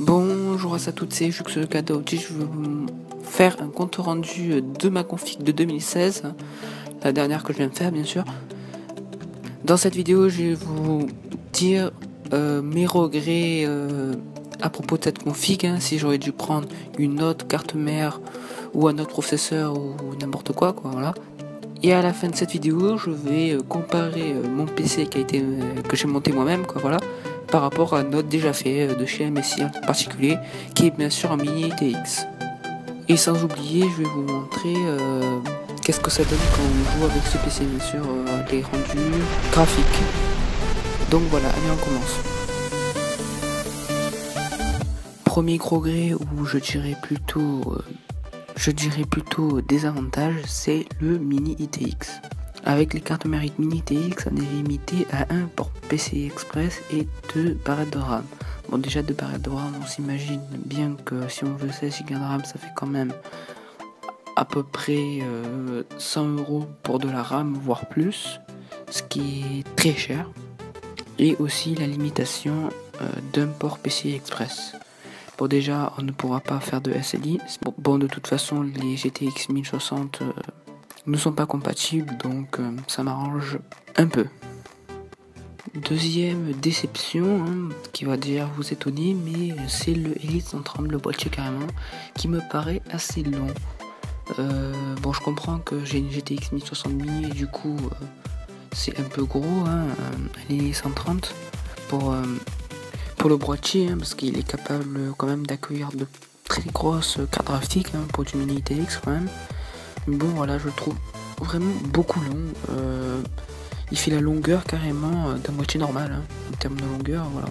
Bonjour à toutes, c'est Jux le cadeau. Je vais vous faire un compte rendu de ma config de 2016, la dernière que je viens de faire bien sûr. Dans cette vidéo, je vais vous dire mes regrets à propos de cette config, si j'aurais dû prendre une autre carte mère ou un autre processeur ou n'importe quoi, voilà. Et à la fin de cette vidéo, je vais comparer mon PC que j'ai monté moi-même, voilà, par rapport à notre déjà fait de chez MSI en particulier, qui est bien sûr un mini ITX. Et sans oublier, je vais vous montrer qu'est-ce que ça donne quand on joue avec ce PC, bien sûr, les rendus graphiques. Donc voilà, allez, on commence. Premier regret, ou je dirais plutôt désavantage, c'est le mini ITX. Avec les cartes mère mini ITX, on est limité à un port PCI Express et 2 barrettes de RAM. Bon, déjà 2 barrettes de RAM, on s'imagine bien que si on veut 16 Go de RAM, ça fait quand même à peu près 100 € pour de la RAM, voire plus, ce qui est très cher. Et aussi la limitation d'un port PCI Express. Bon, déjà, on ne pourra pas faire de SLI. Bon, de toute façon, les GTX 1060 ne sont pas compatibles, donc ça m'arrange un peu. Deuxième déception, qui va dire vous étonner, mais c'est le Elite 130, le boîtier carrément, qui me paraît assez long. Bon, je comprends que j'ai une GTX 1060 mini et du coup, c'est un peu gros, Elite 130 pour le boîtier, parce qu'il est capable quand même d'accueillir de très grosses cartes graphiques pour du mini ITX quand même. Mais bon, voilà, je le trouve vraiment beaucoup long. Il fait la longueur carrément d'un boîtier normal en termes de longueur, voilà.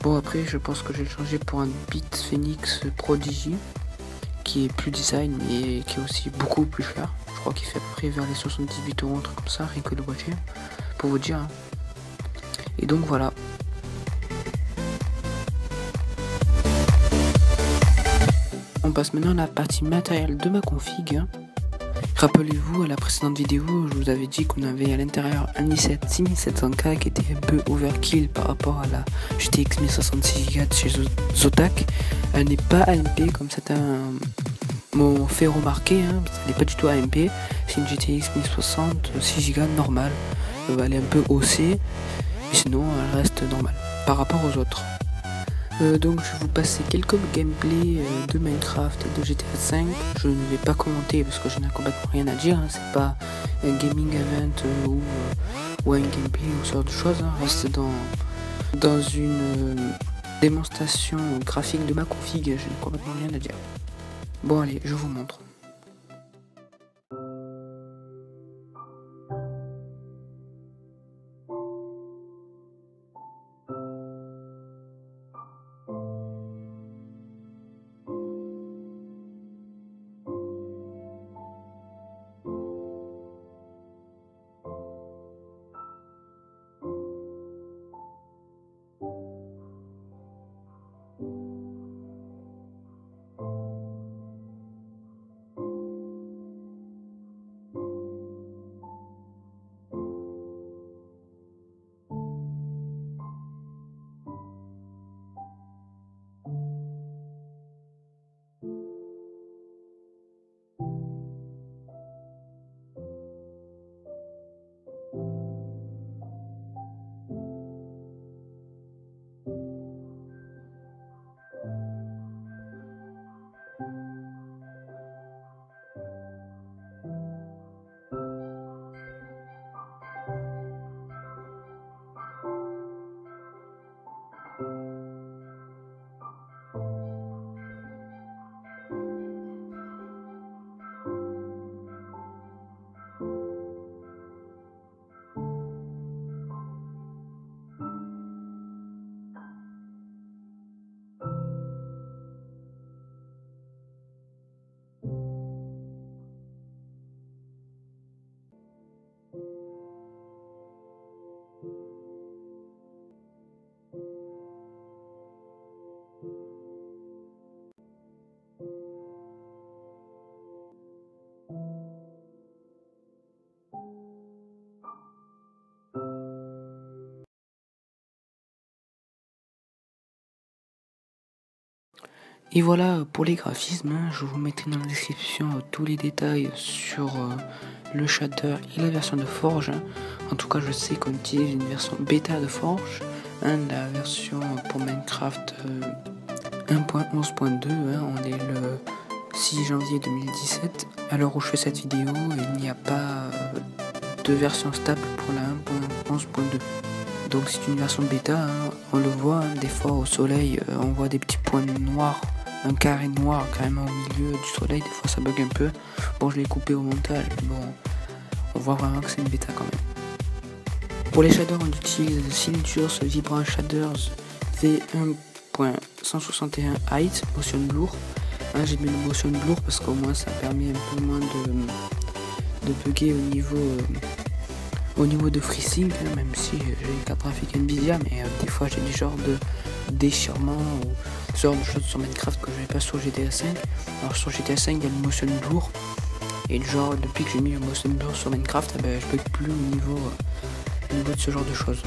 Bon, après, je pense que j'ai changé pour un Beat Phoenix Prodigy qui est plus design mais qui est aussi beaucoup plus cher. Je crois qu'il fait à peu près vers les 78 €, un truc comme ça, rien que le boîtier, pour vous dire. Et donc voilà. On passe maintenant à la partie matérielle de ma config. Rappelez-vous, à la précédente vidéo, je vous avais dit qu'on avait à l'intérieur un i7 6700K qui était un peu overkill par rapport à la GTX 1066 Go chez Zotac. Elle n'est pas AMP comme certains m'ont fait remarquer, elle n'est pas du tout AMP. C'est une GTX 1060 6 Go normale. Elle est un peu haussée, mais sinon elle reste normale par rapport aux autres. Donc je vais vous passer quelques gameplays de Minecraft et de GTA V. Je ne vais pas commenter parce que je n'ai complètement rien à dire, c'est pas un gaming event ou un gameplay ou ce genre de choses, reste dans une démonstration graphique de ma config, je n'ai complètement rien à dire. Bon allez, je vous montre. Et voilà pour les graphismes, hein. Je vous mettrai dans la description tous les détails sur le shader et la version de Forge. Hein. En tout cas, je sais qu'on utilise une version bêta de Forge, hein, la version pour Minecraft 1.11.2. Hein. On est le 6 janvier 2017. À l'heure où je fais cette vidéo, il n'y a pas de version stable pour la 1.11.2. Donc c'est une version bêta, hein. On le voit, hein, des fois au soleil, on voit des petits points noirs, un carré noir carrément au milieu du soleil, des fois ça bug un peu. Bon, je l'ai coupé au montage, mais bon, on voit vraiment que c'est une bêta quand même. Pour les shaders, on utilise Silentius Vibrant Shaders V1.161 Height Motion Blur. Hein, j'ai mis le Motion Blur parce qu'au moins ça permet un peu moins de bugger au niveau de FreeSync, hein, même si j'ai une carte graphique Nvidia, mais des fois j'ai des genres de déchirement ou ce genre de choses sur Minecraft que je n'avais pas sur GTA 5. Alors sur GTA 5 il y a le Motion Blur, et genre depuis que j'ai mis le Motion Blur sur Minecraft, je bug plus au niveau de ce genre de choses.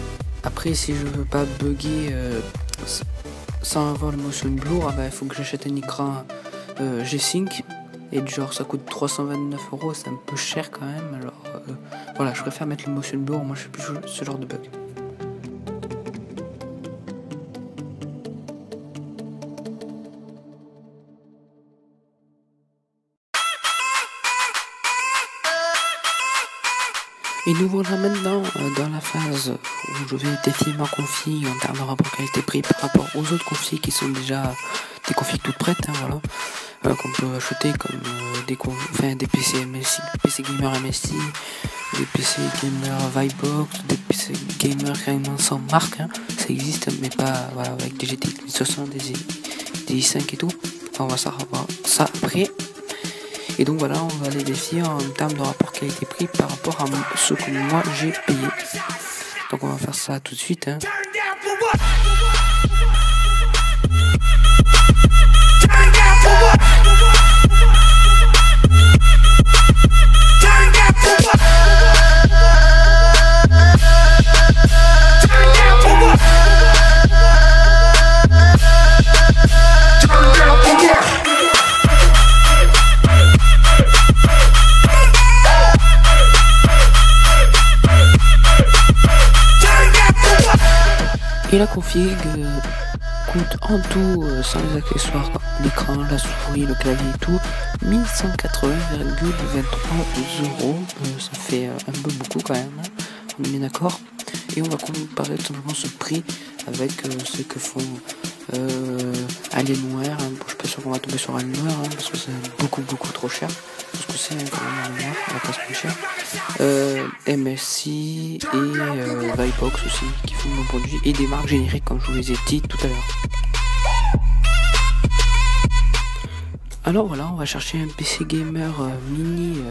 Après, si je veux pas bugger sans avoir le Motion Blur, il faut que j'achète un écran G-Sync. Et genre ça coûte 329 €, c'est un peu cher quand même, alors voilà, je préfère mettre le Motion Blur, moi je fais plus ce genre de bug. Et nous voilà maintenant dans la phase où je vais défier ma config en termes de rapport qualité-prix par rapport aux autres configs qui sont déjà des configs toutes prêtes, hein, voilà. Qu'on peut acheter comme des PC MSI, PC Gamer MSI, des PC Gamer Vibebox, des PC Gamer carrément sans marque, hein. Ça existe mais pas voilà, avec des GTX 1060, des i5 et tout. Enfin, on va savoir ça après. Et donc voilà, on va les défier en termes de rapport qualité-prix par rapport à ce que moi j'ai payé. Donc on va faire ça tout de suite, hein. Et la config coûte en tout, sans les accessoires, l'écran, la souris, le clavier et tout, 1180,23 €. Ça fait un peu beaucoup quand même, hein. On est bien d'accord. Et on va comparer tout simplement ce prix avec ce que font Alienware. Hein. Je suis pas sûr qu'on va tomber sur Alienware, hein, parce que c'est beaucoup trop cher. Parce que c'est quand même Alienware, on va pas se plus cher. MSI et Vibebox aussi qui font nos produits, et des marques génériques comme je vous les ai dit tout à l'heure. Alors voilà, on va chercher un PC gamer mini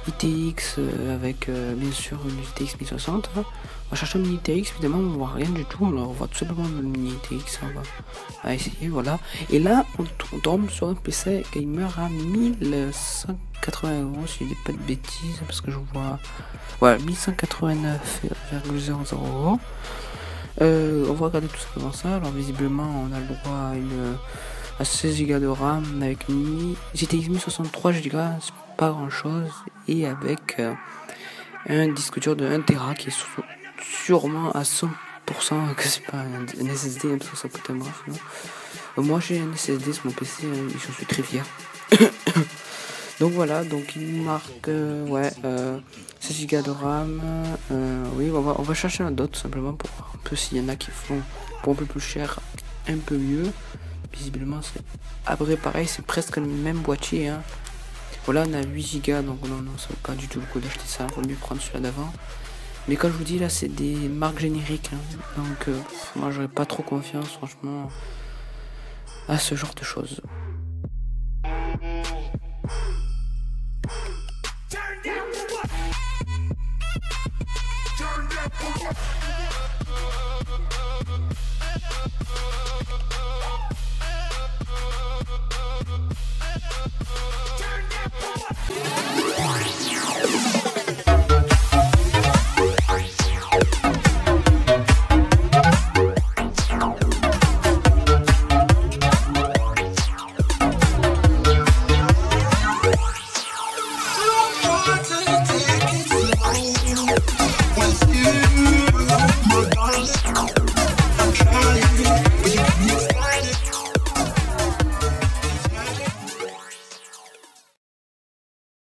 ITX avec bien sûr une ITX 1060. Hein. On va chercher un mini ITX, évidemment on voit rien du tout, on voit tout simplement le mini ITX, hein. On va essayer, voilà. Et là on tombe sur un PC gamer à 1180 €, si je dis pas de bêtises, parce que je vois... Voilà, 1189,00 €. On va regarder tout simplement ça. Alors visiblement on a le droit à 16 Go de RAM avec une mini GTX 1063 Go, c'est pas grand chose, et avec un disque dur de 1 Tera qui est sûrement à 100% que c'est pas un SSD, parce que ça coûte un bras sinon. Moi j'ai un SSD sur mon PC, j'en suis très fier. Donc voilà, donc il marque 16 Go de RAM. Oui, on va chercher un d'autres simplement pour voir un peu s'il y en a qui font pour un peu plus cher, un peu mieux. Visiblement c'est après pareil, c'est presque le même boîtier, hein. Voilà, on a 8 Go, donc non, ça vaut pas du tout le coup d'acheter ça, il vaut mieux prendre celui-là d'avant. Mais comme je vous dis, là c'est des marques génériques, hein. Donc moi j'aurais pas trop confiance franchement à ce genre de choses.